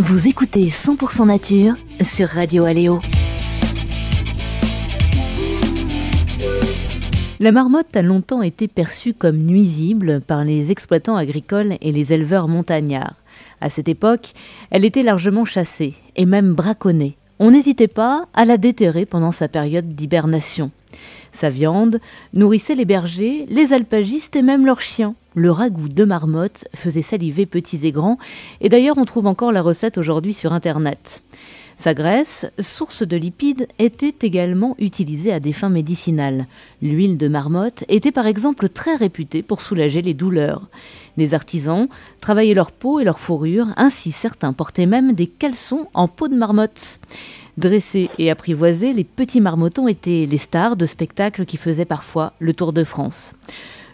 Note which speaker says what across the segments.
Speaker 1: Vous écoutez 100% Nature sur Radio Aléo. La marmotte a longtemps été perçue comme nuisible par les exploitants agricoles et les éleveurs montagnards. À cette époque, elle était largement chassée et même braconnée. On n'hésitait pas à la déterrer pendant sa période d'hibernation. Sa viande nourrissait les bergers, les alpagistes et même leurs chiens. Le ragoût de marmotte faisait saliver petits et grands, et d'ailleurs on trouve encore la recette aujourd'hui sur Internet. Sa graisse, source de lipides, était également utilisée à des fins médicinales. L'huile de marmotte était par exemple très réputée pour soulager les douleurs. Les artisans travaillaient leur peau et leur fourrure, ainsi certains portaient même des caleçons en peau de marmotte. Dressés et apprivoisés, les petits marmotons étaient les stars de spectacles qui faisaient parfois le Tour de France.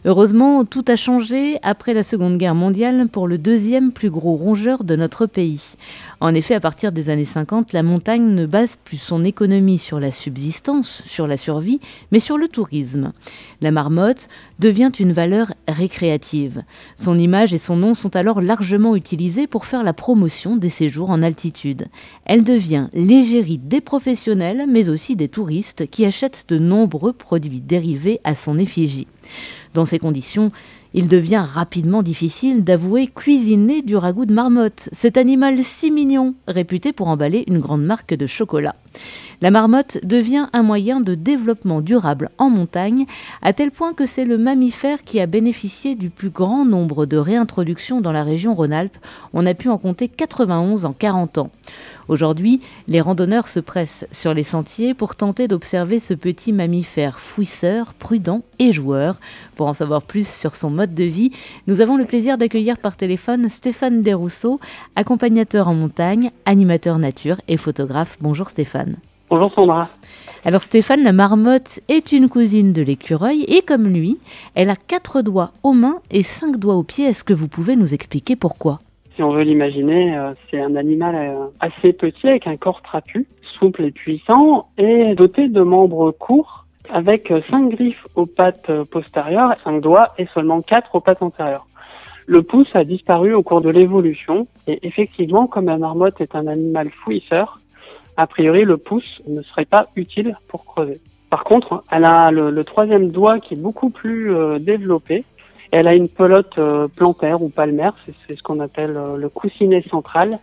Speaker 1: Heureusement, tout a changé après la Seconde Guerre mondiale pour le deuxième plus gros rongeur de notre pays. En effet, à partir des années 50, la montagne ne base plus son économie sur la subsistance, sur la survie, mais sur le tourisme. La marmotte devient une valeur récréative. Son image et son nom sont alors largement utilisés pour faire la promotion des séjours en altitude. Elle devient l'égérie des professionnels, mais aussi des touristes qui achètent de nombreux produits dérivés à son effigie. Dans ces conditions, il devient rapidement difficile d'avouer cuisiner du ragoût de marmotte, cet animal si mignon, réputé pour emballer une grande marque de chocolat. La marmotte devient un moyen de développement durable en montagne, à tel point que c'est le mammifère qui a bénéficié du plus grand nombre de réintroductions dans la région Rhône-Alpes. On a pu en compter 91 en 40 ans. Aujourd'hui, les randonneurs se pressent sur les sentiers pour tenter d'observer ce petit mammifère fouisseur, prudent et joueur. Pour en savoir plus sur son mode de vie, nous avons le plaisir d'accueillir par téléphone Stéphane Desrousseaux, accompagnateur en montagne, animateur nature et photographe. Bonjour Stéphane.
Speaker 2: Bonjour Sandra.
Speaker 1: Alors Stéphane, la marmotte est une cousine de l'écureuil et comme lui, elle a 4 doigts aux mains et 5 doigts aux pieds. Est-ce que vous pouvez nous expliquer pourquoi ?
Speaker 2: Si on veut l'imaginer, c'est un animal assez petit avec un corps trapu, souple et puissant et doté de membres courts avec 5 griffes aux pattes postérieures, 5 doigts et seulement 4 aux pattes antérieures. Le pouce a disparu au cours de l'évolution et effectivement, comme la marmotte est un animal fouisseur, a priori le pouce ne serait pas utile pour creuser. Par contre, elle a le 3e doigt qui est beaucoup plus développé. Elle a une pelote plantaire ou palmaire, c'est ce qu'on appelle le coussinet central,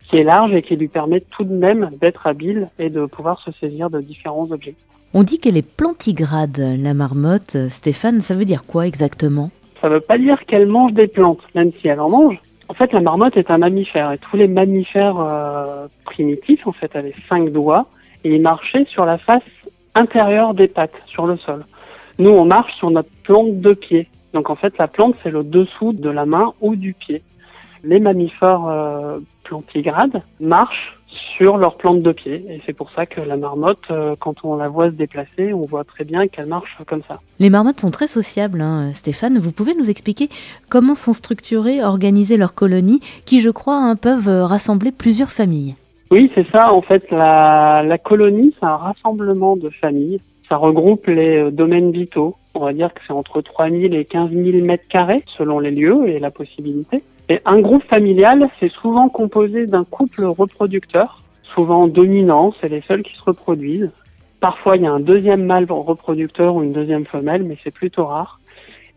Speaker 2: qui est large et qui lui permet tout de même d'être habile et de pouvoir se saisir de différents objets.
Speaker 1: On dit qu'elle est plantigrade, la marmotte. Stéphane, ça veut dire quoi exactement ?
Speaker 2: Ça ne veut pas dire qu'elle mange des plantes, même si elle en mange. En fait, la marmotte est un mammifère et tous les mammifères primitifs, en fait, avaient 5 doigts et ils marchaient sur la face intérieure des pattes, sur le sol. Nous, on marche sur notre plante de pied. Donc en fait, la plante, c'est le dessous de la main ou du pied. Les mammifères plantigrades marchent sur leur plante de pied. Et c'est pour ça que la marmotte, quand on la voit se déplacer, on voit très bien qu'elle marche comme ça.
Speaker 1: Les marmottes sont très sociables, hein, Stéphane. Vous pouvez nous expliquer comment sont structurées, organisées leurs colonies, qui, je crois, peuvent rassembler plusieurs familles.
Speaker 2: Oui, c'est ça. En fait, la colonie, c'est un rassemblement de familles. Ça regroupe les domaines vitaux. On va dire que c'est entre 3000 et 15 000 mètres carrés, selon les lieux et la possibilité. Et un groupe familial, c'est souvent composé d'un couple reproducteur, souvent dominant, c'est les seuls qui se reproduisent. Parfois, il y a un deuxième mâle reproducteur ou une deuxième femelle, mais c'est plutôt rare.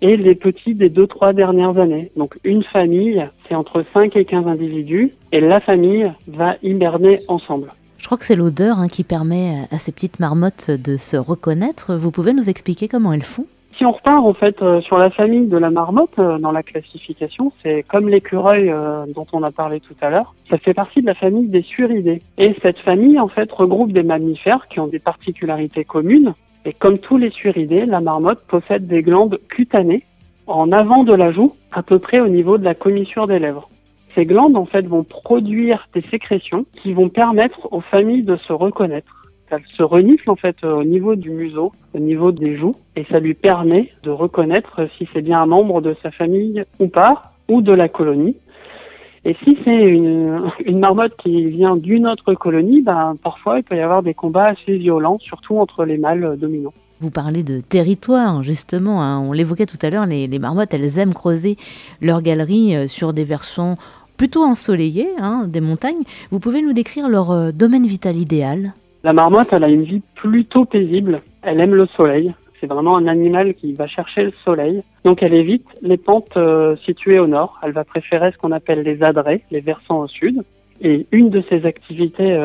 Speaker 2: Et les petits des 2-3 dernières années. Donc une famille, c'est entre 5 et 15 individus, et la famille va hiberner ensemble.
Speaker 1: Je crois que c'est l'odeur qui permet à ces petites marmottes de se reconnaître. Vous pouvez nous expliquer comment elles font ?
Speaker 2: Si on repart en fait sur la famille de la marmotte, dans la classification, c'est comme l'écureuil dont on a parlé tout à l'heure, ça fait partie de la famille des suridés. Et cette famille en fait regroupe des mammifères qui ont des particularités communes. Et comme tous les suridés, la marmotte possède des glandes cutanées en avant de la joue, à peu près au niveau de la commissure des lèvres. Ces glandes en fait vont produire des sécrétions qui vont permettre aux familles de se reconnaître. Elle se renifle en fait au niveau du museau, au niveau des joues, et ça lui permet de reconnaître si c'est bien un membre de sa famille ou pas, ou de la colonie. Et si c'est une marmotte qui vient d'une autre colonie, parfois il peut y avoir des combats assez violents, surtout entre les mâles dominants.
Speaker 1: Vous parlez de territoire, justement, on l'évoquait tout à l'heure, les marmottes, elles aiment creuser leur galerie sur des versants plutôt ensoleillées, des montagnes. Vous pouvez nous décrire leur domaine vital idéal?
Speaker 2: La marmotte, elle a une vie plutôt paisible. Elle aime le soleil. C'est vraiment un animal qui va chercher le soleil. Donc elle évite les pentes situées au nord. Elle va préférer ce qu'on appelle les adrets, les versants au sud. Et une de ses activités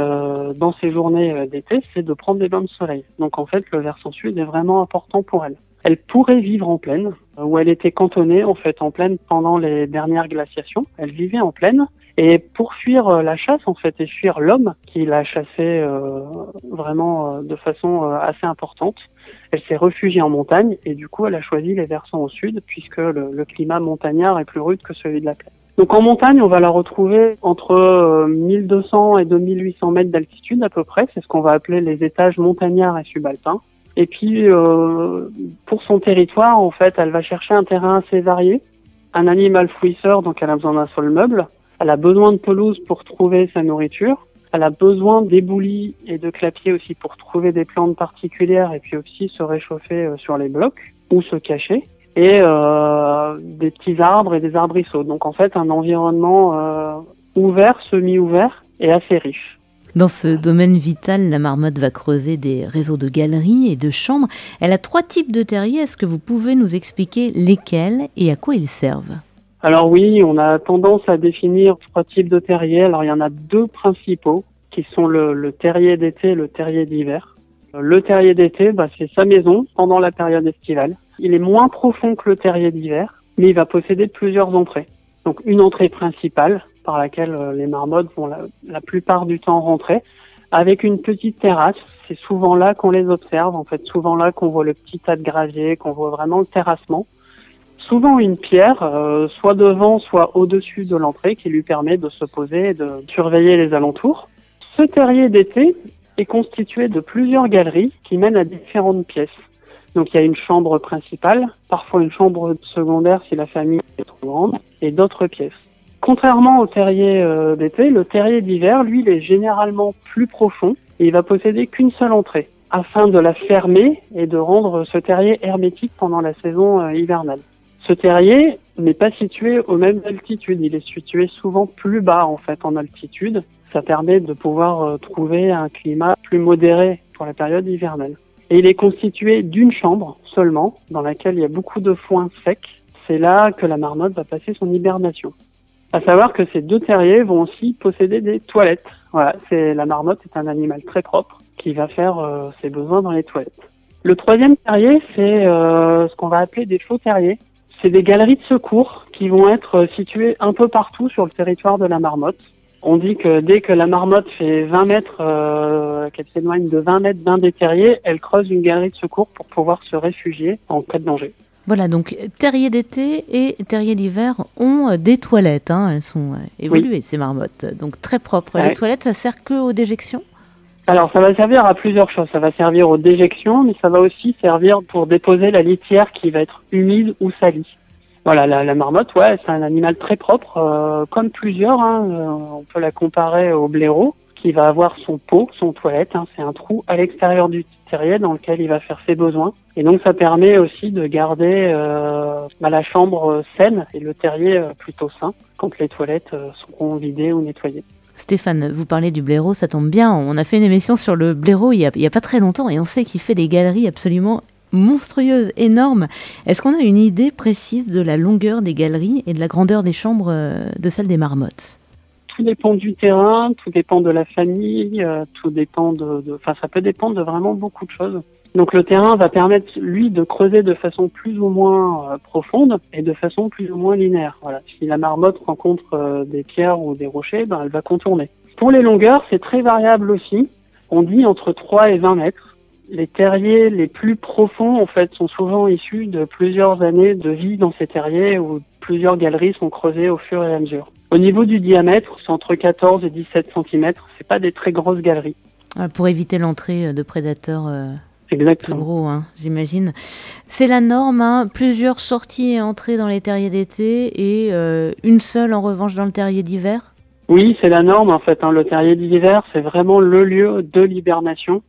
Speaker 2: dans ces journées d'été, c'est de prendre des bains de soleil. Donc en fait, le versant sud est vraiment important pour elle. Elle pourrait vivre en plaine, où elle était cantonnée en fait en plaine pendant les dernières glaciations. Elle vivait en plaine. Et pour fuir la chasse, en fait, et fuir l'homme qui l'a chassée vraiment de façon assez importante, elle s'est réfugiée en montagne et du coup, elle a choisi les versants au sud puisque le climat montagnard est plus rude que celui de la plaine. Donc en montagne, on va la retrouver entre 1200 et 2800 mètres d'altitude à peu près. C'est ce qu'on va appeler les étages montagnards et subalpins. Et puis, pour son territoire, en fait, elle va chercher un terrain assez varié. Un animal fouisseur, donc elle a besoin d'un sol meuble. Elle a besoin de pelouse pour trouver sa nourriture. Elle a besoin d'éboulis et de clapiers aussi pour trouver des plantes particulières et puis aussi se réchauffer sur les blocs ou se cacher. Et des petits arbres et des arbrisseaux. Donc en fait, un environnement ouvert, semi-ouvert et assez riche.
Speaker 1: Dans ce domaine vital, la marmotte va creuser des réseaux de galeries et de chambres. Elle a 3 types de terriers. Est-ce que vous pouvez nous expliquer lesquels et à quoi ils servent?
Speaker 2: Alors oui, on a tendance à définir 3 types de terriers. Alors il y en a 2 principaux qui sont le terrier d'été et le terrier d'hiver. Le terrier d'été, c'est sa maison pendant la période estivale. Il est moins profond que le terrier d'hiver, mais il va posséder plusieurs entrées. Donc une entrée principale par laquelle les marmottes vont la plupart du temps rentrer, avec une petite terrasse. C'est souvent là qu'on les observe, en fait, souvent là qu'on voit le petit tas de gravier, qu'on voit vraiment le terrassement. Souvent une pierre, soit devant, soit au-dessus de l'entrée, qui lui permet de se poser et de surveiller les alentours. Ce terrier d'été est constitué de plusieurs galeries qui mènent à différentes pièces. Donc il y a une chambre principale, parfois une chambre secondaire si la famille est trop grande, et d'autres pièces. Contrairement au terrier d'été, le terrier d'hiver, lui, il est généralement plus profond et il va posséder qu'une seule entrée, afin de la fermer et de rendre ce terrier hermétique pendant la saison hivernale. Ce terrier n'est pas situé aux mêmes altitudes, il est situé souvent plus bas en fait en altitude. Ça permet de pouvoir trouver un climat plus modéré pour la période hivernale. Et il est constitué d'une chambre seulement, dans laquelle il y a beaucoup de foin sec. C'est là que la marmotte va passer son hibernation. À savoir que ces 2 terriers vont aussi posséder des toilettes. Voilà, la marmotte est un animal très propre qui va faire ses besoins dans les toilettes. Le 3e terrier, c'est ce qu'on va appeler des faux terriers. C'est des galeries de secours qui vont être situées un peu partout sur le territoire de la marmotte. On dit que dès que la marmotte fait 20 mètres, qu'elle s'éloigne de 20 mètres d'un des terriers, elle creuse une galerie de secours pour pouvoir se réfugier en cas de danger.
Speaker 1: Voilà, donc terrier d'été et terrier d'hiver ont des toilettes. Elles sont évoluées, ces marmottes. Donc très propres. Ouais. Les toilettes, ça sert que aux déjections?
Speaker 2: Alors ça va servir à plusieurs choses. Ça va servir aux déjections, mais ça va aussi servir pour déposer la litière qui va être humide ou salie. Voilà, la marmotte, c'est un animal très propre, comme plusieurs. On peut la comparer au blaireau, qui va avoir son pot, son toilette. C'est un trou à l'extérieur du terrier dans lequel il va faire ses besoins. Et donc ça permet aussi de garder la chambre saine et le terrier plutôt sain quand les toilettes seront vidées ou nettoyées.
Speaker 1: Stéphane, vous parlez du blaireau, ça tombe bien. On a fait une émission sur le blaireau il y a pas très longtemps et on sait qu'il fait des galeries absolument monstrueuses, énormes. Est-ce qu'on a une idée précise de la longueur des galeries et de la grandeur des chambres de celles des marmottes?
Speaker 2: Tout dépend du terrain, tout dépend de la famille, tout dépend ça peut dépendre de vraiment beaucoup de choses. Donc le terrain va permettre, lui, de creuser de façon plus ou moins profonde et de façon plus ou moins linéaire. Voilà. Si la marmotte rencontre des pierres ou des rochers, elle va contourner. Pour les longueurs, c'est très variable aussi. On dit entre 3 et 20 mètres. Les terriers les plus profonds, en fait, sont souvent issus de plusieurs années de vie dans ces terriers où plusieurs galeries sont creusées au fur et à mesure. Au niveau du diamètre, c'est entre 14 et 17 cm. C'est pas des très grosses galeries.
Speaker 1: Pour éviter l'entrée de prédateurs
Speaker 2: Exactement.
Speaker 1: Plus gros, j'imagine. C'est la norme, plusieurs sorties et entrées dans les terriers d'été et une seule en revanche dans le terrier d'hiver?
Speaker 2: Oui, c'est la norme en fait. Le terrier d'hiver, c'est vraiment le lieu de l'hibernation.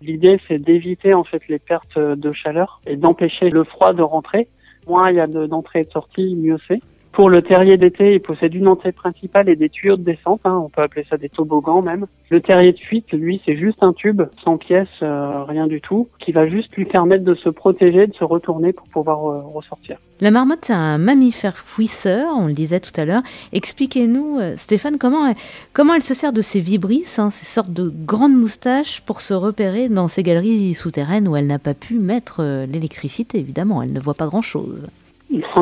Speaker 2: L'idée, c'est d'éviter en fait les pertes de chaleur et d'empêcher le froid de rentrer. Moins il y a d'entrées et de sorties, mieux c'est. Pour le terrier d'été, il possède une entrée principale et des tuyaux de descente, on peut appeler ça des toboggans même. Le terrier de fuite, lui, c'est juste un tube, sans pièces, rien du tout, qui va juste lui permettre de se protéger, de se retourner pour pouvoir ressortir.
Speaker 1: La marmotte, c'est un mammifère fouisseur, on le disait tout à l'heure. Expliquez-nous, Stéphane, comment elle se sert de ses vibrisses, ces sortes de grandes moustaches, pour se repérer dans ces galeries souterraines où elle n'a pas pu mettre l'électricité, évidemment, elle ne voit pas grand-chose.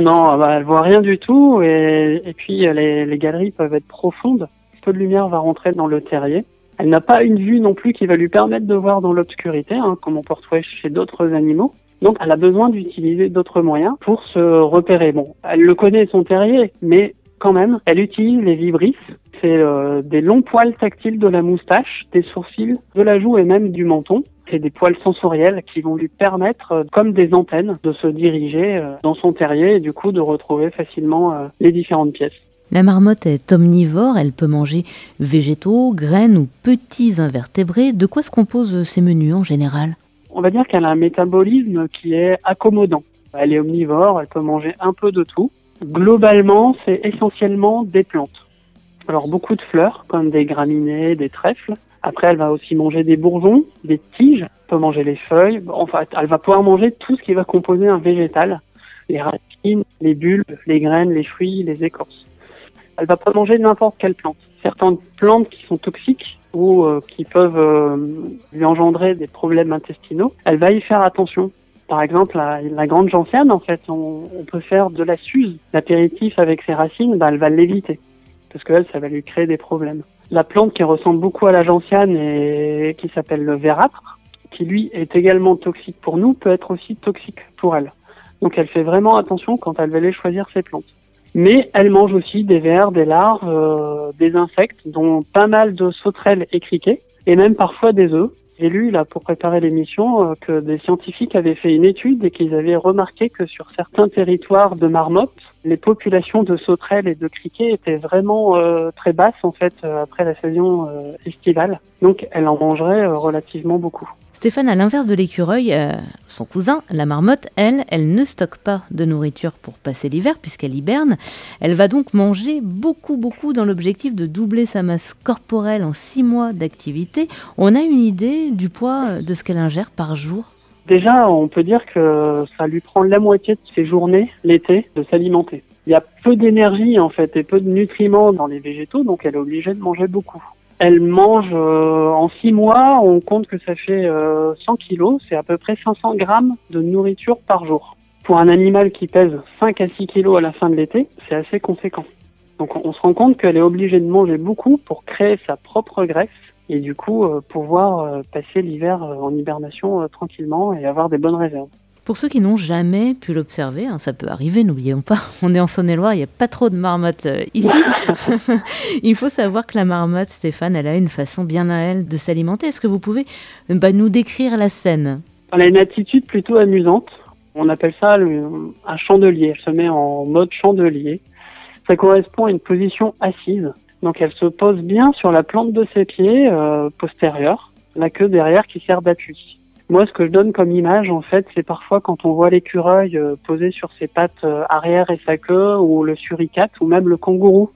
Speaker 2: Non, elle voit rien du tout et puis les galeries peuvent être profondes. Peu de lumière va rentrer dans le terrier. Elle n'a pas une vue non plus qui va lui permettre de voir dans l'obscurité, comme on peut retrouver chez d'autres animaux. Donc elle a besoin d'utiliser d'autres moyens pour se repérer. Bon, elle le connaît son terrier, mais quand même, elle utilise les vibrisses. C'est des longs poils tactiles de la moustache, des sourcils, de la joue et même du menton. C'est des poils sensoriels qui vont lui permettre, comme des antennes, de se diriger dans son terrier et du coup de retrouver facilement les différentes pièces.
Speaker 1: La marmotte est omnivore, elle peut manger végétaux, graines ou petits invertébrés. De quoi se composent ces menus en général ?
Speaker 2: On va dire qu'elle a un métabolisme qui est accommodant. Elle est omnivore, elle peut manger un peu de tout. Globalement, c'est essentiellement des plantes. Alors beaucoup de fleurs, comme des graminées, des trèfles. Après, elle va aussi manger des bourgeons, des tiges, elle peut manger les feuilles. Enfin, elle va pouvoir manger tout ce qui va composer un végétal. Les racines, les bulbes, les graines, les fruits, les écorces. Elle va pas manger n'importe quelle plante. Certaines plantes qui sont toxiques ou qui peuvent lui engendrer des problèmes intestinaux, elle va y faire attention. Par exemple, la grande gentiane, en fait, on peut faire de la suze. L'apéritif avec ses racines, elle va l'éviter. Parce que ça va lui créer des problèmes. La plante qui ressemble beaucoup à la gentiane et qui s'appelle le vérâtre, qui lui est également toxique pour nous, peut être aussi toxique pour elle. Donc elle fait vraiment attention quand elle va aller choisir ses plantes. Mais elle mange aussi des vers, des larves, des insectes, dont pas mal de sauterelles et criquets, et même parfois des œufs. J'ai lu, là, pour préparer l'émission, que des scientifiques avaient fait une étude et qu'ils avaient remarqué que sur certains territoires de marmottes, les populations de sauterelles et de criquets étaient vraiment très basses, en fait, après la saison estivale. Donc, elle en mangerait relativement beaucoup.
Speaker 1: Stéphane, à l'inverse de l'écureuil, son cousin, la marmotte, elle ne stocke pas de nourriture pour passer l'hiver puisqu'elle hiberne. Elle va donc manger beaucoup dans l'objectif de doubler sa masse corporelle en 6 mois d'activité. On a une idée du poids de ce qu'elle ingère par jour ?
Speaker 2: Déjà, on peut dire que ça lui prend la moitié de ses journées l'été de s'alimenter. Il y a peu d'énergie en fait et peu de nutriments dans les végétaux, donc elle est obligée de manger beaucoup. Elle mange en 6 mois, on compte que ça fait 100 kilos, c'est à peu près 500 grammes de nourriture par jour. Pour un animal qui pèse 5 à 6 kilos à la fin de l'été, c'est assez conséquent. Donc on se rend compte qu'elle est obligée de manger beaucoup pour créer sa propre graisse et du coup pouvoir passer l'hiver en hibernation tranquillement et avoir des bonnes réserves.
Speaker 1: Pour ceux qui n'ont jamais pu l'observer, ça peut arriver, n'oublions pas, on est en Saône-et-Loire, il n'y a pas trop de marmottes ici. Il faut savoir que la marmotte, Stéphane, elle a une façon bien à elle de s'alimenter. Est-ce que vous pouvez nous décrire la scène ?
Speaker 2: Elle a une attitude plutôt amusante. On appelle ça un chandelier. Elle se met en mode chandelier. Ça correspond à une position assise. Donc elle se pose bien sur la plante de ses pieds postérieurs, la queue derrière qui sert d'appui. Moi, ce que je donne comme image, en fait, c'est parfois quand on voit l'écureuil posé sur ses pattes arrière et sa queue, ou le suricate, ou même le kangourou.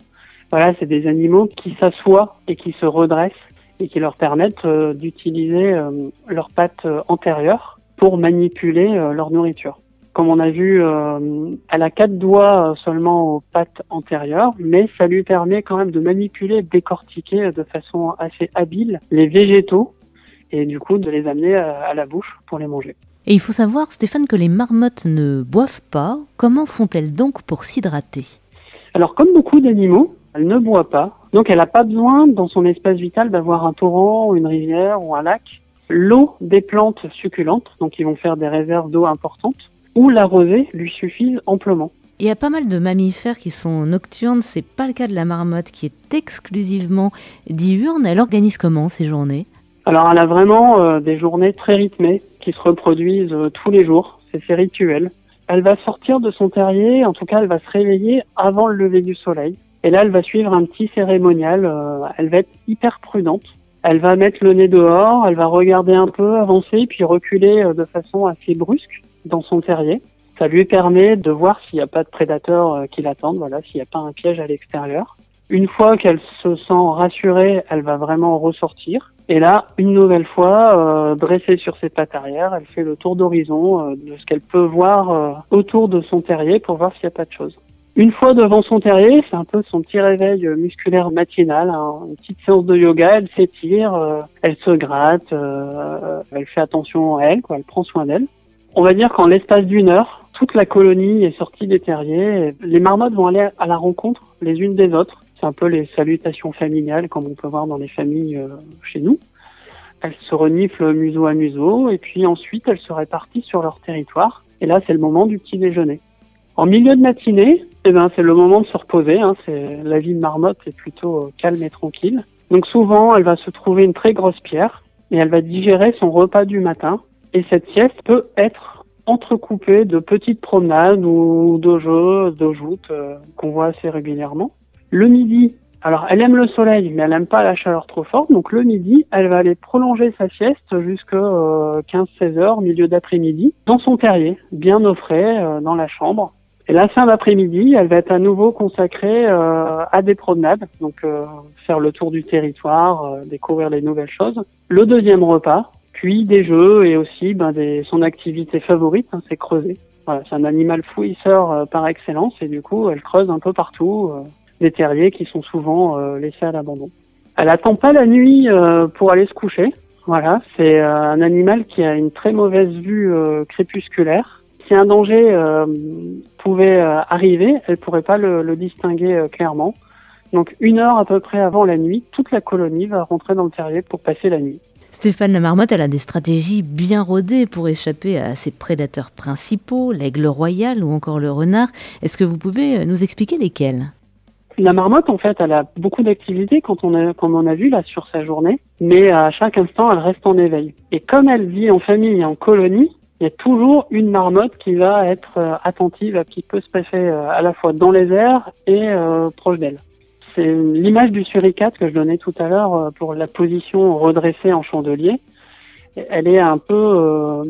Speaker 2: Voilà, c'est des animaux qui s'assoient et qui se redressent et qui leur permettent d'utiliser leurs pattes antérieures pour manipuler leur nourriture. Comme on a vu, elle a 4 doigts seulement aux pattes antérieures, mais ça lui permet quand même de manipuler, de décortiquer de façon assez habile les végétaux, et du coup de les amener à la bouche pour les manger.
Speaker 1: Et il faut savoir, Stéphane, que les marmottes ne boivent pas. Comment font-elles donc pour s'hydrater ?
Speaker 2: Alors comme beaucoup d'animaux, elle ne boit pas. Donc elle n'a pas besoin dans son espace vital d'avoir un torrent, une rivière ou un lac. L'eau des plantes succulentes, donc ils vont faire des réserves d'eau importantes, ou la rosée lui suffisent amplement.
Speaker 1: Il y a pas mal de mammifères qui sont nocturnes, c'est pas le cas de la marmotte qui est exclusivement diurne. Elle organise comment ces journées ?
Speaker 2: Alors elle a vraiment des journées très rythmées qui se reproduisent tous les jours, c'est ses rituels. Elle va sortir de son terrier, en tout cas elle va se réveiller avant le lever du soleil. Et là elle va suivre un petit cérémonial, elle va être hyper prudente. Elle va mettre le nez dehors, elle va regarder un peu, avancer, puis reculer de façon assez brusque dans son terrier. Ça lui permet de voir s'il n'y a pas de prédateurs qui l'attendent, voilà, s'il n'y a pas un piège à l'extérieur. Une fois qu'elle se sent rassurée, elle va vraiment ressortir. Et là, une nouvelle fois, dressée sur ses pattes arrière, elle fait le tour d'horizon de ce qu'elle peut voir autour de son terrier pour voir s'il n'y a pas de choses. Une fois devant son terrier, c'est un peu son petit réveil musculaire matinal, hein, une petite séance de yoga, elle s'étire, elle se gratte, elle fait attention à elle, quoi, elle prend soin d'elle. On va dire qu'en l'espace d'une heure, toute la colonie est sortie des terriers. Les marmottes vont aller à la rencontre les unes des autres. C'est un peu les salutations familiales comme on peut voir dans les familles chez nous. Elles se reniflent museau à museau et puis ensuite elles se répartissent sur leur territoire. Et là, c'est le moment du petit déjeuner. En milieu de matinée, c'est le moment de se reposer. Hein. La vie de marmotte est plutôt calme et tranquille. Donc souvent, elle va se trouver une très grosse pierre et elle va digérer son repas du matin. Et cette sieste peut être entrecoupée de petites promenades ou de jeux, de joutes qu'on voit assez régulièrement. Le midi, alors elle aime le soleil, mais elle n'aime pas la chaleur trop forte. Donc le midi, elle va aller prolonger sa sieste jusqu'à 15-16 heures, milieu d'après-midi, dans son terrier, bien au frais, dans la chambre. Et la fin d'après-midi, elle va être à nouveau consacrée à des promenades, donc faire le tour du territoire, découvrir les nouvelles choses. Le deuxième repas, puis des jeux et aussi son activité favorite, hein, c'est creuser. Voilà, c'est un animal fouisseur par excellence et du coup, elle creuse un peu partout des terriers qui sont souvent laissés à l'abandon. Elle attend pas la nuit pour aller se coucher. Voilà, c'est un animal qui a une très mauvaise vue crépusculaire. Si un danger pouvait arriver, elle pourrait pas le distinguer clairement. Donc 1 heure à peu près avant la nuit, toute la colonie va rentrer dans le terrier pour passer la nuit.
Speaker 1: Stéphane, la marmotte, elle a des stratégies bien rodées pour échapper à ses prédateurs principaux, l'aigle royal ou encore le renard. Est-ce que vous pouvez nous expliquer lesquels ?
Speaker 2: La marmotte, en fait, elle a beaucoup d'activités comme on a vu là sur sa journée, mais à chaque instant, elle reste en éveil. Et comme elle vit en famille et en colonie, il y a toujours une marmotte qui va être attentive à ce qui peut se passer à la fois dans les airs et proche d'elle. C'est l'image du suricate que je donnais tout à l'heure pour la position redressée en chandelier. Elle est un peu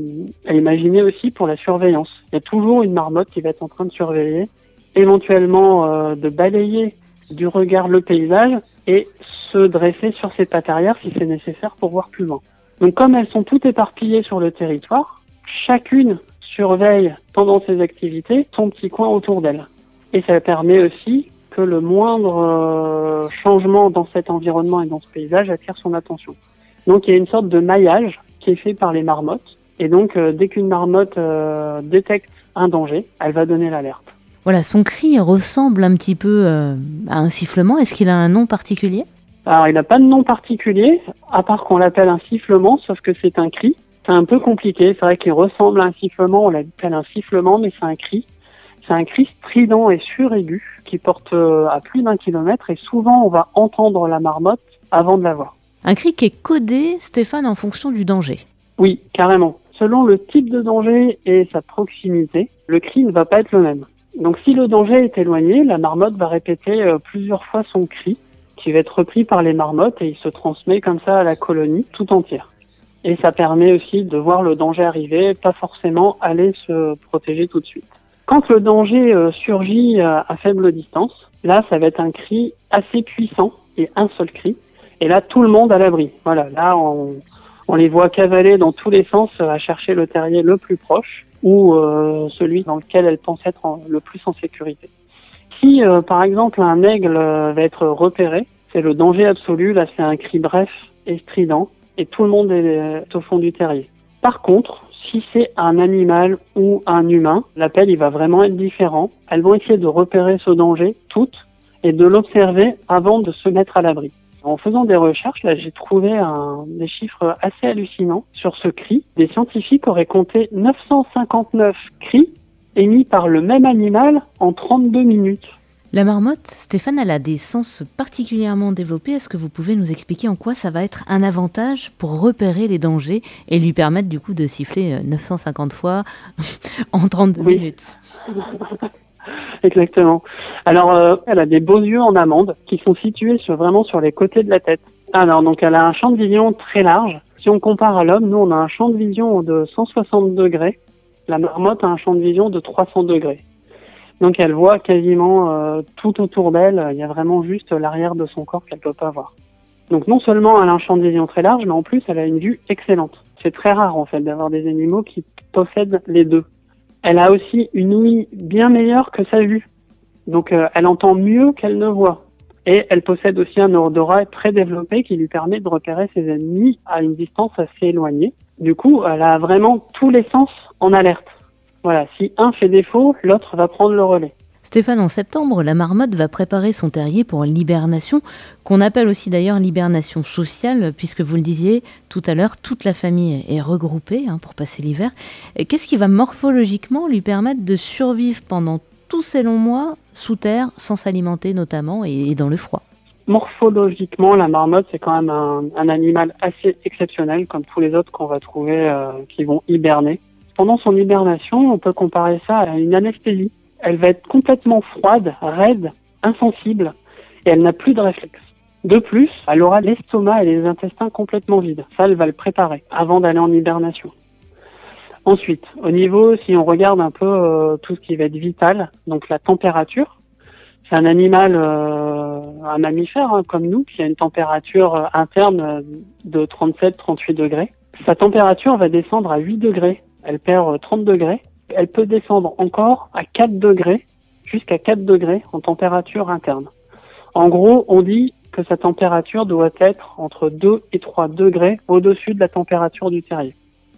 Speaker 2: à imaginer aussi pour la surveillance. Il y a toujours une marmotte qui va être en train de surveiller, éventuellement de balayer du regard le paysage et se dresser sur ses pattes arrière si c'est nécessaire pour voir plus loin. Donc comme elles sont toutes éparpillées sur le territoire, chacune surveille pendant ses activités son petit coin autour d'elle. Et ça permet aussi que le moindre changement dans cet environnement et dans ce paysage attire son attention. Donc il y a une sorte de maillage qui est fait par les marmottes. Et donc dès qu'une marmotte détecte un danger, elle va donner l'alerte.
Speaker 1: Voilà, son cri ressemble un petit peu à un sifflement. Est-ce qu'il a un nom particulier ?
Speaker 2: Alors il n'a pas de nom particulier, à part qu'on l'appelle un sifflement, sauf que c'est un cri. C'est un peu compliqué, c'est vrai qu'il ressemble à un sifflement, on l'appelle un sifflement, mais c'est un cri. C'est un cri strident et suraigu qui porte à plus d'1 kilomètre et souvent on va entendre la marmotte avant de la voir.
Speaker 1: Un cri qui est codé, Stéphane, en fonction du danger.
Speaker 2: Oui, carrément. Selon le type de danger et sa proximité, le cri ne va pas être le même. Donc si le danger est éloigné, la marmotte va répéter plusieurs fois son cri qui va être repris par les marmottes et il se transmet comme ça à la colonie tout entière. Et ça permet aussi de voir le danger arriver, pas forcément aller se protéger tout de suite. Quand le danger surgit à faible distance, là, ça va être un cri assez puissant et un seul cri. Et là, tout le monde à l'abri. Voilà, là, on les voit cavaler dans tous les sens à chercher le terrier le plus proche ou celui dans lequel elles pensent être le plus en sécurité. Si, par exemple, un aigle va être repéré, c'est le danger absolu. Là, c'est un cri bref et strident et tout le monde est au fond du terrier. Par contre, si c'est un animal ou un humain, l'appel il va vraiment être différent. Elles vont essayer de repérer ce danger, toutes, et de l'observer avant de se mettre à l'abri. En faisant des recherches, là, j'ai trouvé des chiffres assez hallucinants sur ce cri. Des scientifiques auraient compté 959 cris émis par le même animal en 32 minutes.
Speaker 1: La marmotte, Stéphane, elle a des sens particulièrement développés. Est-ce que vous pouvez nous expliquer en quoi ça va être un avantage pour repérer les dangers et lui permettre du coup de siffler 950 fois en 32 minutes ?
Speaker 2: Exactement. Alors, elle a des beaux yeux en amande qui sont situés vraiment sur les côtés de la tête. Alors, donc, elle a un champ de vision très large. Si on compare à l'homme, nous, on a un champ de vision de 160 degrés. La marmotte a un champ de vision de 300 degrés. Donc elle voit quasiment tout autour d'elle, il y a vraiment juste l'arrière de son corps qu'elle ne peut pas voir. Donc non seulement elle a un champ de vision très large, mais en plus elle a une vue excellente. C'est très rare en fait d'avoir des animaux qui possèdent les deux. Elle a aussi une ouïe bien meilleure que sa vue. Donc elle entend mieux qu'elle ne voit. Et elle possède aussi un odorat très développé qui lui permet de repérer ses ennemis à une distance assez éloignée. Du coup, elle a vraiment tous les sens en alerte. Voilà, si un fait défaut, l'autre va prendre le relais.
Speaker 1: Stéphane, en septembre, la marmotte va préparer son terrier pour l'hibernation, qu'on appelle aussi d'ailleurs l'hibernation sociale, puisque vous le disiez tout à l'heure, toute la famille est regroupée pour passer l'hiver. Qu'est-ce qui va morphologiquement lui permettre de survivre pendant tous ces longs mois sous terre, sans s'alimenter notamment, et dans le froid?
Speaker 2: Morphologiquement, la marmotte, c'est quand même un animal assez exceptionnel, comme tous les autres qu'on va trouver qui vont hiberner. Pendant son hibernation, on peut comparer ça à une anesthésie. Elle va être complètement froide, raide, insensible, et elle n'a plus de réflexe. De plus, elle aura l'estomac et les intestins complètement vides. Ça, elle va le préparer avant d'aller en hibernation. Ensuite, au niveau, si on regarde un peu tout ce qui va être vital, donc la température, c'est un animal, un mammifère comme nous, qui a une température interne de 37-38 degrés. Sa température va descendre à 8 degrés. Elle perd 30 degrés. Elle peut descendre encore à 4 degrés, jusqu'à 4 degrés en température interne. En gros, on dit que sa température doit être entre 2 et 3 degrés au-dessus de la température du terrier.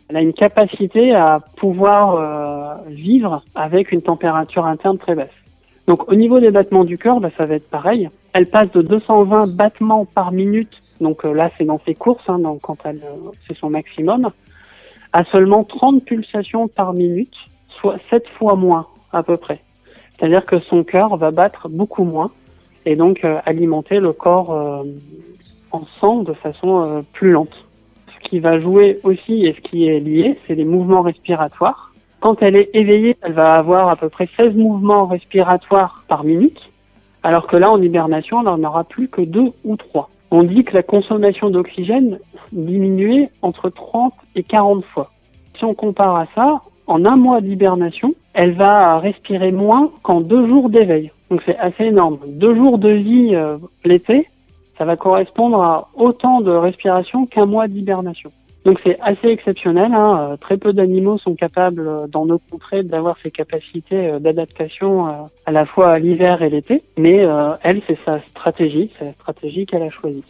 Speaker 2: Elle a une capacité à pouvoir vivre avec une température interne très basse. Donc au niveau des battements du cœur, ça va être pareil. Elle passe de 220 battements par minute, donc là c'est dans ses courses, donc quand c'est son maximum, à seulement 30 pulsations par minute, soit 7 fois moins à peu près. C'est-à-dire que son cœur va battre beaucoup moins et donc alimenter le corps en sang de façon plus lente. Ce qui va jouer aussi et ce qui est lié, c'est les mouvements respiratoires. Quand elle est éveillée, elle va avoir à peu près 16 mouvements respiratoires par minute, alors que là, en hibernation, elle n'en aura plus que 2 ou 3. On dit que la consommation d'oxygène diminuait entre 30 et 40 fois. Si on compare à ça, en un mois d'hibernation, elle va respirer moins qu'en 2 jours d'éveil. Donc c'est assez énorme. 2 jours de vie l'été, ça va correspondre à autant de respiration qu'un mois d'hibernation. Donc c'est assez exceptionnel. Très peu d'animaux sont capables dans nos contrées d'avoir ces capacités d'adaptation à la fois à l'hiver et l'été. Mais elle, c'est sa stratégie, c'est la stratégie qu'elle a choisie.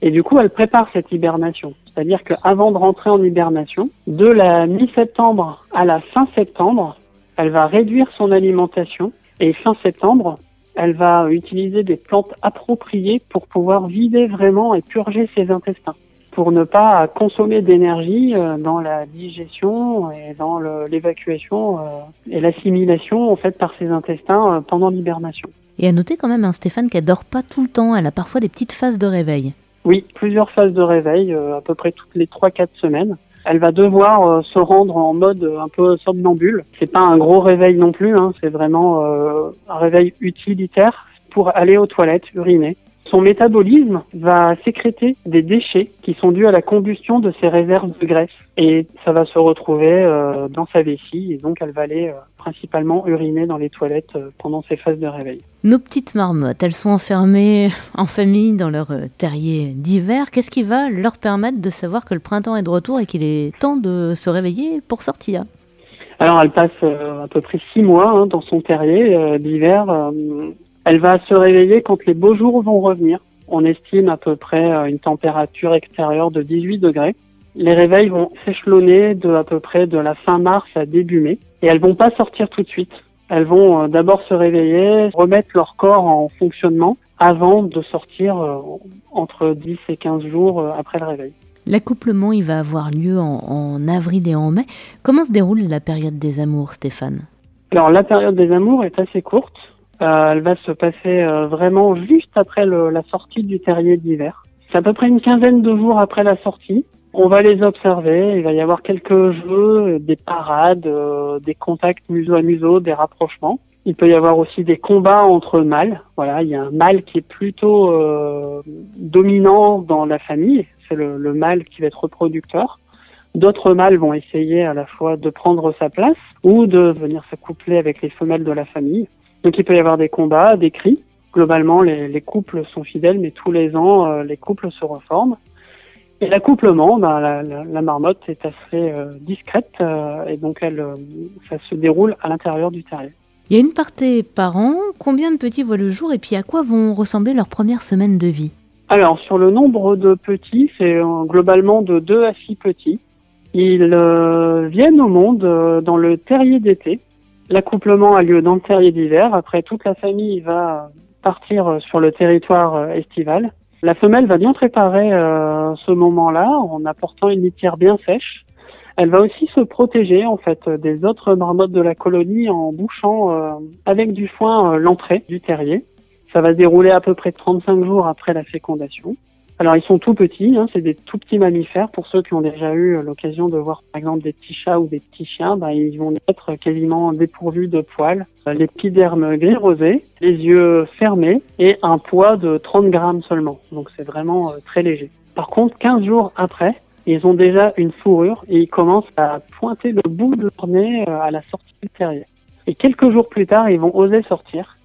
Speaker 2: Et du coup, elle prépare cette hibernation. C'est-à-dire qu'avant de rentrer en hibernation, de la mi-septembre à la fin septembre, elle va réduire son alimentation. Et fin septembre, elle va utiliser des plantes appropriées pour pouvoir vider vraiment et purger ses intestins, pour ne pas consommer d'énergie dans la digestion et dans l'évacuation et l'assimilation en fait par ses intestins pendant l'hibernation.
Speaker 1: Et à noter quand même, Stéphane, qu'elle dort pas tout le temps, elle a parfois des petites phases de réveil.
Speaker 2: Oui, plusieurs phases de réveil, à peu près toutes les 3-4 semaines. Elle va devoir se rendre en mode un peu somnambule. C'est pas un gros réveil non plus, c'est vraiment un réveil utilitaire pour aller aux toilettes, uriner. Son métabolisme va sécréter des déchets qui sont dus à la combustion de ses réserves de graisse. Et ça va se retrouver dans sa vessie et donc elle va aller principalement uriner dans les toilettes pendant ses phases de réveil.
Speaker 1: Nos petites marmottes, elles sont enfermées en famille dans leur terrier d'hiver. Qu'est-ce qui va leur permettre de savoir que le printemps est de retour et qu'il est temps de se réveiller pour sortir?
Speaker 2: Alors elle passe à peu près 6 mois dans son terrier d'hiver. Elle va se réveiller quand les beaux jours vont revenir. On estime à peu près une température extérieure de 18 degrés. Les réveils vont s'échelonner à peu près de la fin mars à début mai. Et elles vont pas sortir tout de suite. Elles vont d'abord se réveiller, remettre leur corps en fonctionnement avant de sortir entre 10 et 15 jours après le réveil.
Speaker 1: L'accouplement, il va avoir lieu en avril et en mai. Comment se déroule la période des amours, Stéphane?
Speaker 2: Alors la période des amours est assez courte. Elle va se passer vraiment juste après la sortie du terrier d'hiver. C'est à peu près une quinzaine de jours après la sortie. On va les observer, il va y avoir quelques jeux, des parades, des contacts museau à museau, des rapprochements. Il peut y avoir aussi des combats entre mâles. Voilà, il y a un mâle qui est plutôt dominant dans la famille, c'est le mâle qui va être reproducteur. D'autres mâles vont essayer à la fois de prendre sa place ou de venir s'accoupler avec les femelles de la famille. Donc il peut y avoir des combats, des cris. Globalement, les couples sont fidèles, mais tous les ans, les couples se reforment. Et l'accouplement, la marmotte est assez discrète et donc ça se déroule à l'intérieur du terrier.
Speaker 1: Il y a une partée par an. Combien de petits voient le jour et puis à quoi vont ressembler leurs premières semaines de vie?
Speaker 2: Alors, sur le nombre de petits, c'est globalement de 2 à 6 petits. Ils viennent au monde dans le terrier d'été. L'accouplement a lieu dans le terrier d'hiver. Après, toute la famille va partir sur le territoire estival. La femelle va bien préparer ce moment-là en apportant une litière bien sèche. Elle va aussi se protéger en fait des autres marmottes de la colonie en bouchant avec du foin l'entrée du terrier. Ça va se dérouler à peu près 35 jours après la fécondation. Alors ils sont tout petits, c'est des tout petits mammifères. Pour ceux qui ont déjà eu l'occasion de voir par exemple des petits chats ou des petits chiens, ils vont être quasiment dépourvus de poils, l'épiderme gris rosé, les yeux fermés et un poids de 30 grammes seulement. Donc c'est vraiment très léger. Par contre, 15 jours après, ils ont déjà une fourrure et ils commencent à pointer le bout de leur nez à la sortie du terrier. Et quelques jours plus tard, ils vont oser sortir.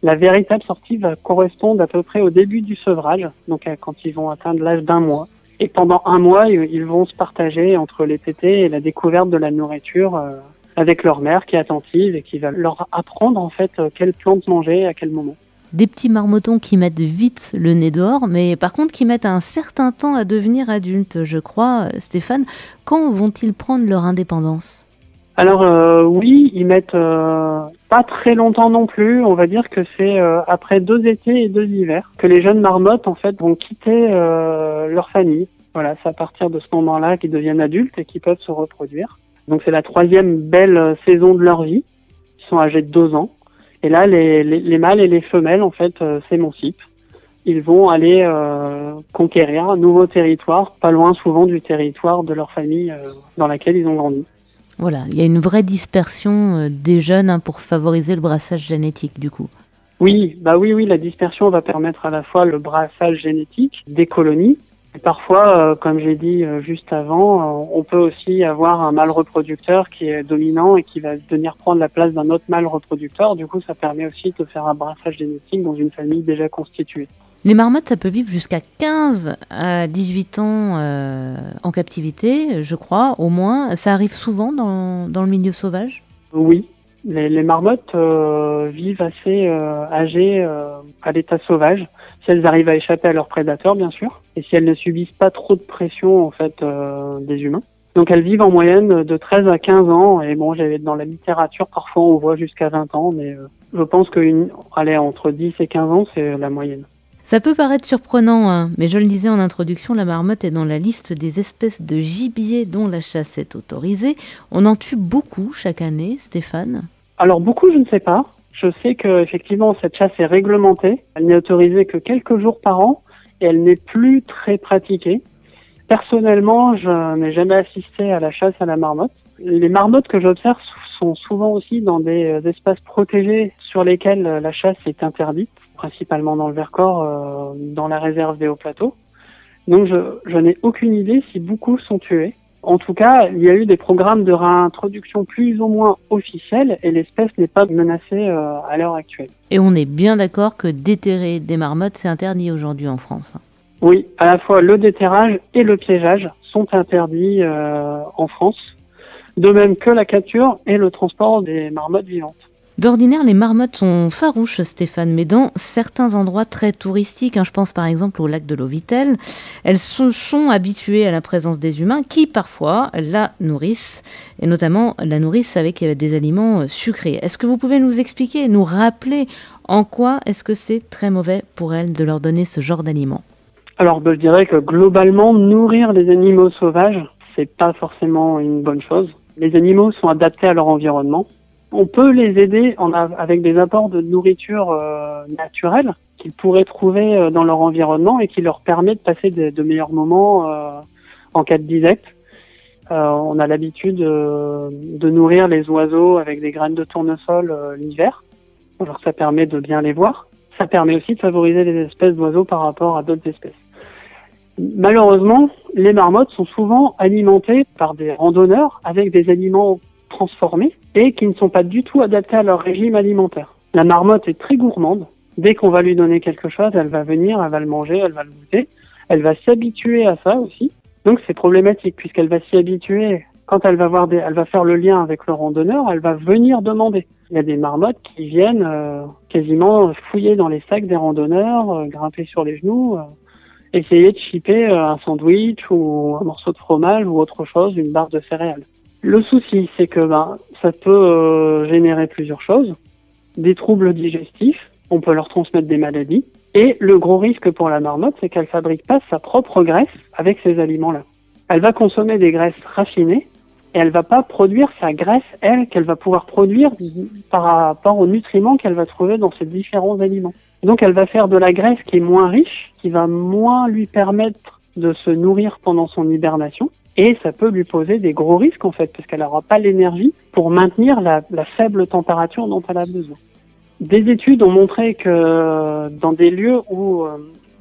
Speaker 2: La véritable sortie va correspondre à peu près au début du sevrage, donc quand ils vont atteindre l'âge d'1 mois. Et pendant 1 mois, ils vont se partager entre les tétés et la découverte de la nourriture avec leur mère qui est attentive et qui va leur apprendre en fait quelle plante manger à quel moment.
Speaker 1: Des petits marmotons qui mettent vite le nez dehors, mais par contre qui mettent un certain temps à devenir adultes, je crois. Stéphane, quand vont-ils prendre leur indépendance ?
Speaker 2: Alors oui, ils mettent pas très longtemps non plus. On va dire que c'est après 2 étés et 2 hivers que les jeunes marmottes en fait vont quitter leur famille. Voilà, c'est à partir de ce moment-là qu'ils deviennent adultes et qu'ils peuvent se reproduire. Donc c'est la 3e belle saison de leur vie. Ils sont âgés de 2 ans. Et là, les mâles et les femelles en fait s'émancipent. Ils vont aller conquérir un nouveau territoire, pas loin souvent du territoire de leur famille dans laquelle ils ont grandi.
Speaker 1: Voilà, il y a une vraie dispersion des jeunes pour favoriser le brassage génétique du coup.
Speaker 2: Oui, la dispersion va permettre à la fois le brassage génétique des colonies. Et parfois, comme j'ai dit juste avant, on peut aussi avoir un mâle reproducteur qui est dominant et qui va venir prendre la place d'un autre mâle reproducteur. Du coup, ça permet aussi de faire un brassage génétique dans une famille déjà constituée.
Speaker 1: Les marmottes, ça peut vivre jusqu'à 15 à 18 ans en captivité, je crois, au moins. Ça arrive souvent dans le milieu sauvage ?
Speaker 2: Oui, les marmottes vivent assez âgées à l'état sauvage, si elles arrivent à échapper à leurs prédateurs, bien sûr, et si elles ne subissent pas trop de pression en fait des humains. Donc elles vivent en moyenne de 13 à 15 ans, et bon, dans la littérature, parfois on voit jusqu'à 20 ans, mais je pense entre 10 et 15 ans, c'est la moyenne.
Speaker 1: Ça peut paraître surprenant, mais je le disais en introduction, la marmotte est dans la liste des espèces de gibier dont la chasse est autorisée. On en tue beaucoup chaque année, Stéphane ? Alors beaucoup, je ne sais pas. Je sais qu'effectivement, cette chasse est réglementée. Elle n'est autorisée que quelques jours par an et elle n'est plus très pratiquée. Personnellement, je n'ai jamais assisté à la chasse à la marmotte. Les marmottes que j'observe sont souvent aussi dans des espaces protégés sur lesquels la chasse est interdite, principalement dans le Vercors, dans la réserve des Hauts-Plateaux. Donc je n'ai aucune idée si beaucoup sont tués. En tout cas, il y a eu des programmes de réintroduction plus ou moins officiels et l'espèce n'est pas menacée à l'heure actuelle. Et on est bien d'accord que déterrer des marmottes, c'est interdit aujourd'hui en France. Oui, à la fois le déterrage et le piégeage sont interdits en France, de même que la capture et le transport des marmottes vivantes. D'ordinaire, les marmottes sont farouches, Stéphane, mais dans certains endroits très touristiques, je pense par exemple au lac de l'Auvitel, elles se sont habituées à la présence des humains qui parfois la nourrissent, et notamment la nourrissent avec des aliments sucrés. Est-ce que vous pouvez nous expliquer, nous rappeler en quoi est-ce que c'est très mauvais pour elles de leur donner ce genre d'aliments ? Alors, je dirais que globalement, nourrir les animaux sauvages, c'est pas forcément une bonne chose. Les animaux sont adaptés à leur environnement. On peut les aider avec des apports de nourriture naturelle qu'ils pourraient trouver dans leur environnement et qui leur permet de passer de meilleurs moments en cas de disette. On a l'habitude de nourrir les oiseaux avec des graines de tournesol l'hiver. Alors ça permet de bien les voir. Ça permet aussi de favoriser les espèces d'oiseaux par rapport à d'autres espèces.
Speaker 2: Malheureusement, les marmottes sont souvent alimentées par des randonneurs avec des aliments transformés et qui ne sont pas du tout adaptés à leur régime alimentaire. La marmotte est très gourmande. Dès qu'on va lui donner quelque chose, elle va venir, elle va le manger, elle va le goûter. Elle va s'habituer à ça aussi. Donc c'est problématique puisqu'elle va s'y habituer. Quand elle va faire le lien avec le randonneur, elle va venir demander. Il y a des marmottes qui viennent quasiment fouiller dans les sacs des randonneurs, grimper sur les genoux, essayer de chipper un sandwich ou un morceau de fromage ou autre chose, une barre de céréales. Le souci, c'est que ça peut générer plusieurs choses. Des troubles digestifs, on peut leur transmettre des maladies. Et le gros risque pour la marmotte, c'est qu'elle fabrique pas sa propre graisse avec ces aliments-là. Elle va consommer des graisses raffinées et elle va pas produire sa graisse, qu'elle va pouvoir produire par rapport aux nutriments qu'elle va trouver dans ces différents aliments. Donc elle va faire de la graisse qui est moins riche, qui va moins lui permettre de se nourrir pendant son hibernation. Et ça peut lui poser des gros risques en fait, parce qu'elle n'aura pas l'énergie pour maintenir la faible température dont elle a besoin. Des études ont montré que dans des lieux où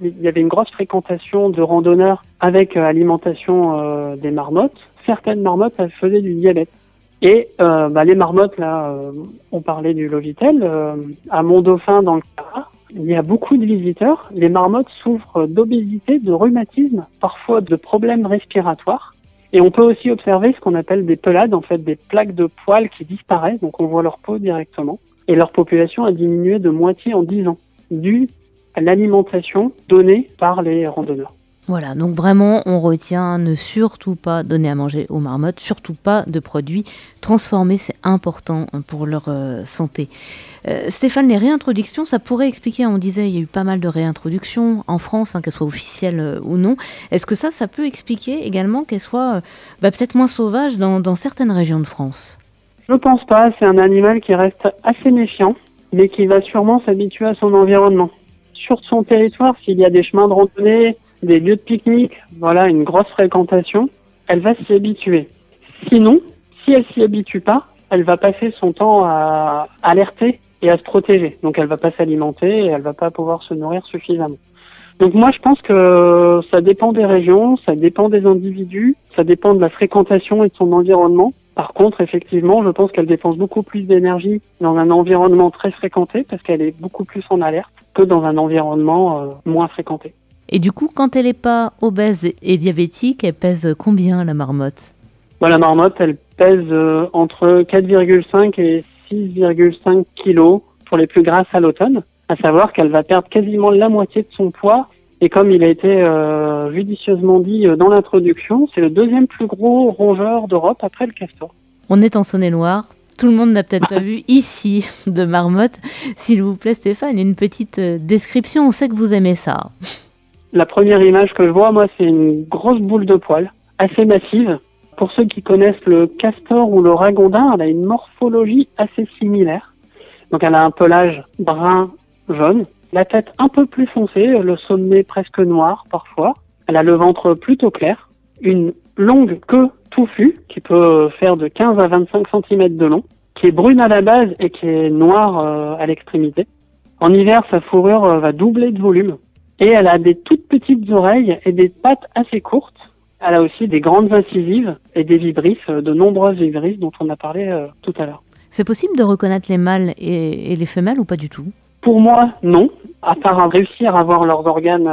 Speaker 2: il y avait une grosse fréquentation de randonneurs avec alimentation des marmottes, certaines marmottes elles faisaient du diabète. Et les marmottes, là, on parlait du Lovitel, à Mont-Dauphin dans le Cara, il y a beaucoup de visiteurs. Les marmottes souffrent d'obésité, de rhumatisme, parfois de problèmes respiratoires. Et on peut aussi observer ce qu'on appelle des pelades, en fait des plaques de poils qui disparaissent, donc on voit leur peau directement. Et leur population a diminué de moitié en 10 ans, dû à l'alimentation donnée par les randonneurs.
Speaker 1: Voilà, donc vraiment, on retient ne surtout pas donner à manger aux marmottes, surtout pas de produits transformés, c'est important pour leur santé. Stéphane, les réintroductions, ça pourrait expliquer, on disait, il y a eu pas mal de réintroductions en France, qu'elles soient officielles ou non. Est-ce que ça peut expliquer également qu'elles soient peut-être moins sauvages dans certaines régions de France ?
Speaker 2: Je pense pas, c'est un animal qui reste assez méfiant, mais qui va sûrement s'habituer à son environnement. Sur son territoire, s'il y a des chemins de randonnée, des lieux de pique-nique, une grosse fréquentation, elle va s'y habituer. Sinon, si elle s'y habitue pas, elle va passer son temps à alerter et à se protéger. Donc elle va pas s'alimenter et elle va pas pouvoir se nourrir suffisamment. Donc moi je pense que ça dépend des régions, ça dépend des individus, ça dépend de la fréquentation et de son environnement. Par contre, effectivement, je pense qu'elle dépense beaucoup plus d'énergie dans un environnement très fréquenté parce qu'elle est beaucoup plus en alerte que dans un environnement moins fréquenté.
Speaker 1: Et du coup, quand elle n'est pas obèse et diabétique, elle pèse combien la marmotte ?
Speaker 2: La marmotte, elle pèse entre 4,5 et 6,5 kilos pour les plus grasses à l'automne. À savoir qu'elle va perdre quasiment la moitié de son poids. Et comme il a été judicieusement dit dans l'introduction, c'est le deuxième plus gros rongeur d'Europe après le castor.
Speaker 1: On est en Saône-et-Loire. Tout le monde n'a peut-être pas vu ici de marmotte. S'il vous plaît, Stéphane, une petite description. On sait que vous aimez ça.
Speaker 2: La première image que je vois, moi, c'est une grosse boule de poils, assez massive. Pour ceux qui connaissent le castor ou le ragondin, elle a une morphologie assez similaire. Donc elle a un pelage brun-jaune, la tête un peu plus foncée, le sommet presque noir parfois. Elle a le ventre plutôt clair, une longue queue touffue qui peut faire de 15 à 25 cm de long, qui est brune à la base et qui est noire à l'extrémité. En hiver, sa fourrure va doubler de volume. Et elle a des toutes petites oreilles et des pattes assez courtes. Elle a aussi des grandes incisives et des vibrisses, de nombreuses vibrisses dont on a parlé tout à l'heure.
Speaker 1: C'est possible de reconnaître les mâles et les femelles ou pas du tout ?
Speaker 2: Pour moi, non, à part réussir à voir leurs organes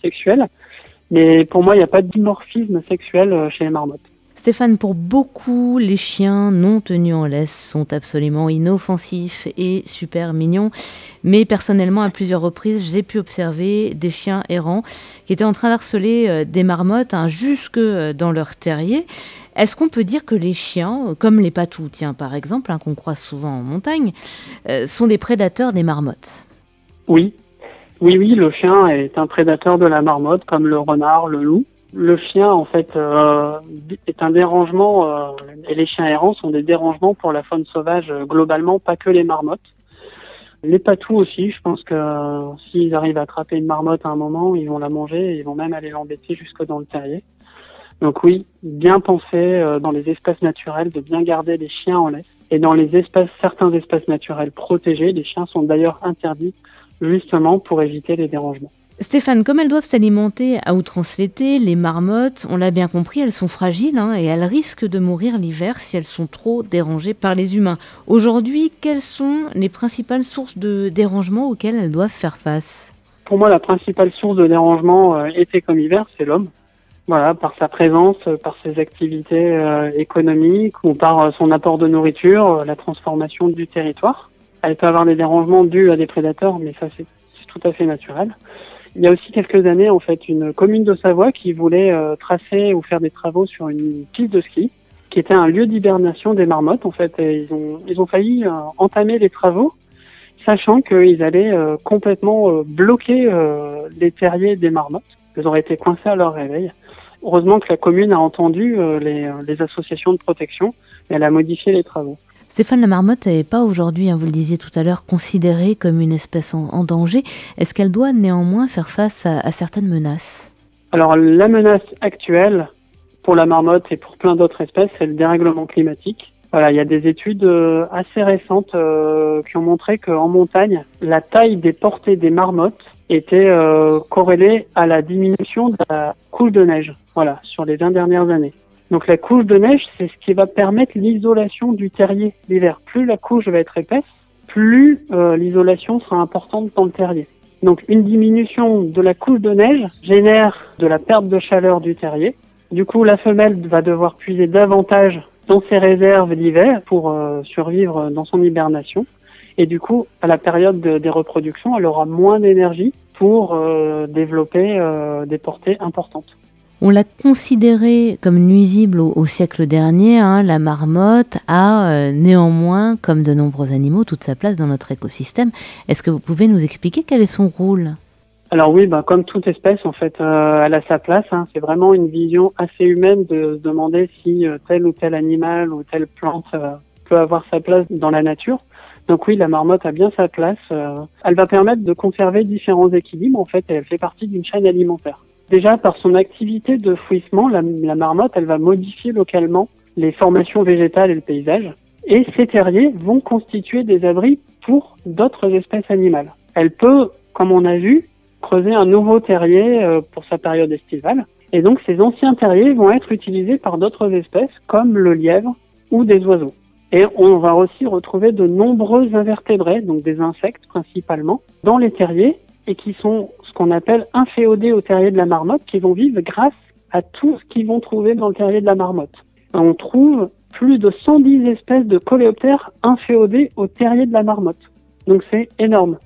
Speaker 2: sexuels. Mais pour moi, il n'y a pas de dimorphisme sexuel chez les marmottes.
Speaker 1: Stéphane, pour beaucoup, les chiens non tenus en laisse sont absolument inoffensifs et super mignons. Mais personnellement, à plusieurs reprises, j'ai pu observer des chiens errants qui étaient en train d'harceler des marmottes jusque dans leur terrier. Est-ce qu'on peut dire que les chiens, comme les patous, par exemple, qu'on croise souvent en montagne, sont des prédateurs des marmottes ?
Speaker 2: Oui, le chien est un prédateur de la marmotte, comme le renard, le loup. Le chien, en fait, est un dérangement, et les chiens errants sont des dérangements pour la faune sauvage globalement, pas que les marmottes. Les patous aussi, je pense que s'ils arrivent à attraper une marmotte à un moment, ils vont la manger et ils vont même aller l'embêter jusque dans le terrier. Donc oui, bien penser dans les espaces naturels, de bien garder les chiens en laisse. Et dans certains espaces naturels protégés, les chiens sont d'ailleurs interdits justement pour éviter les dérangements.
Speaker 1: Stéphane, comme elles doivent s'alimenter à outrance l'été, les marmottes, on l'a bien compris, elles sont fragiles et elles risquent de mourir l'hiver si elles sont trop dérangées par les humains. Aujourd'hui, quelles sont les principales sources de dérangement auxquelles elles doivent faire face ?
Speaker 2: Pour moi, la principale source de dérangement, été comme hiver, c'est l'homme. Voilà, par sa présence, par ses activités économiques ou par son apport de nourriture, la transformation du territoire. Elle peut avoir des dérangements dus à des prédateurs, mais ça, c'est tout à fait naturel. Il y a aussi quelques années, en fait, une commune de Savoie qui voulait tracer ou faire des travaux sur une piste de ski, qui était un lieu d'hibernation des marmottes, en fait. Et ils ont failli entamer les travaux, sachant qu'ils allaient complètement bloquer les terriers des marmottes. Ils auraient été coincés à leur réveil. Heureusement que la commune a entendu les associations de protection et elle a modifié les travaux.
Speaker 1: Stéphane, la marmotte n'est pas aujourd'hui, vous le disiez tout à l'heure, considérée comme une espèce en danger. Est-ce qu'elle doit néanmoins faire face à certaines menaces ?
Speaker 2: Alors la menace actuelle pour la marmotte et pour plein d'autres espèces, c'est le dérèglement climatique. Voilà, il y a des études assez récentes qui ont montré qu'en montagne, la taille des portées des marmottes était corrélée à la diminution de la couche de neige. Voilà, sur les 20 dernières années. Donc la couche de neige, c'est ce qui va permettre l'isolation du terrier l'hiver. Plus la couche va être épaisse, plus l'isolation sera importante dans le terrier. Donc une diminution de la couche de neige génère de la perte de chaleur du terrier. Du coup, la femelle va devoir puiser davantage dans ses réserves l'hiver pour survivre dans son hibernation. Et du coup, à la période des reproductions, elle aura moins d'énergie pour développer des portées importantes.
Speaker 1: On l'a considérée comme nuisible au siècle dernier. La marmotte a néanmoins, comme de nombreux animaux, toute sa place dans notre écosystème. Est-ce que vous pouvez nous expliquer quel est son rôle ?
Speaker 2: Alors oui, comme toute espèce, en fait, elle a sa place. C'est vraiment une vision assez humaine de se demander si tel ou tel animal ou telle plante peut avoir sa place dans la nature. Donc oui, la marmotte a bien sa place. Elle va permettre de conserver différents équilibres, en fait, et elle fait partie d'une chaîne alimentaire. Déjà, par son activité de fouissement, la marmotte, elle va modifier localement les formations végétales et le paysage. Et ces terriers vont constituer des abris pour d'autres espèces animales. Elle peut, comme on a vu, creuser un nouveau terrier pour sa période estivale. Et donc, ces anciens terriers vont être utilisés par d'autres espèces, comme le lièvre ou des oiseaux. Et on va aussi retrouver de nombreux invertébrés, donc des insectes principalement, dans les terriers, et qui sont ce qu'on appelle inféodés au terrier de la marmotte, qui vont vivre grâce à tout ce qu'ils vont trouver dans le terrier de la marmotte. On trouve plus de 110 espèces de coléoptères inféodés au terrier de la marmotte. Donc c'est énorme.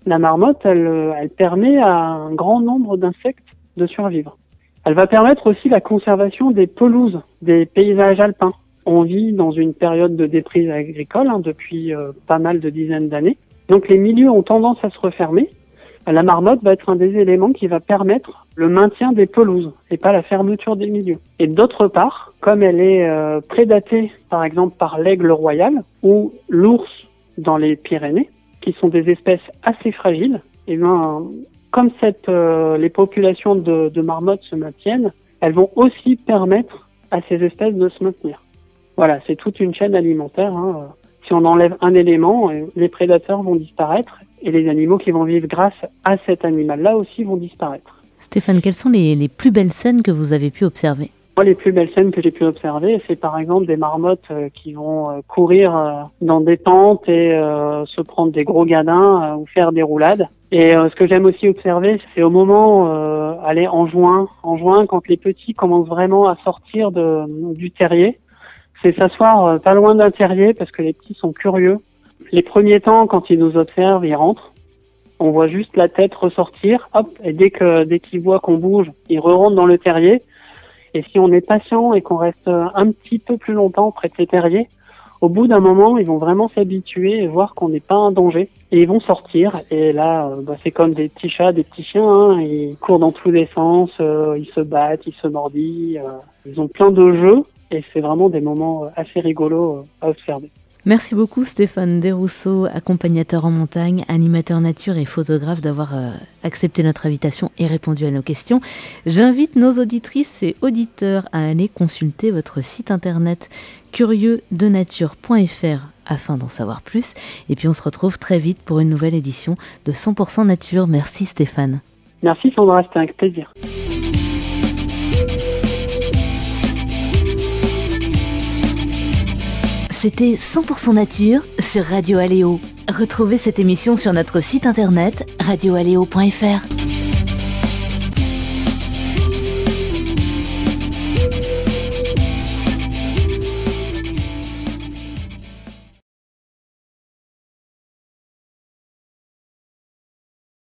Speaker 2: La marmotte, elle permet à un grand nombre d'insectes de survivre. Elle va permettre aussi la conservation des pelouses, des paysages alpins. On vit dans une période de déprise agricole depuis pas mal de dizaines d'années. Donc les milieux ont tendance à se refermer. La marmotte va être un des éléments qui va permettre le maintien des pelouses et pas la fermeture des milieux. Et d'autre part, comme elle est prédatée par exemple par l'aigle royal ou l'ours dans les Pyrénées, qui sont des espèces assez fragiles, et comme les populations de marmottes se maintiennent, elles vont aussi permettre à ces espèces de se maintenir. Voilà, c'est toute une chaîne alimentaire. Si on enlève un élément, les prédateurs vont disparaître et les animaux qui vont vivre grâce à cet animal-là aussi vont disparaître.
Speaker 1: Stéphane, quelles sont les plus belles scènes que vous avez pu observer ?
Speaker 2: Moi, les plus belles scènes que j'ai pu observer, c'est par exemple des marmottes qui vont courir dans des pentes et se prendre des gros gadins ou faire des roulades. Et ce que j'aime aussi observer, c'est au moment, en juin, quand les petits commencent vraiment à sortir du terrier, c'est s'asseoir pas loin d'un terrier parce que les petits sont curieux. Les premiers temps, quand ils nous observent, ils rentrent. On voit juste la tête ressortir, hop, et dès qu'ils voient qu'on bouge, ils re-rentrent dans le terrier. Et si on est patient et qu'on reste un petit peu plus longtemps près de ces terriers, au bout d'un moment, ils vont vraiment s'habituer et voir qu'on n'est pas un danger. Et ils vont sortir. Et là, c'est comme des petits chats, des petits chiens. Ils courent dans tous les sens, ils se battent, ils se mordillent. Ils ont plein de jeux. Et c'est vraiment des moments assez rigolos à observer.
Speaker 1: Merci beaucoup Stéphane Desrousseaux, accompagnateur en montagne, animateur nature et photographe, d'avoir accepté notre invitation et répondu à nos questions. J'invite nos auditrices et auditeurs à aller consulter votre site internet curieuxdenature.fr afin d'en savoir plus. Et puis on se retrouve très vite pour une nouvelle édition de 100% Nature. Merci Stéphane.
Speaker 2: Merci Sandra, c'était un plaisir.
Speaker 1: C'était 100% nature sur Radio Aléo. Retrouvez cette émission sur notre site internet radioaléo.fr.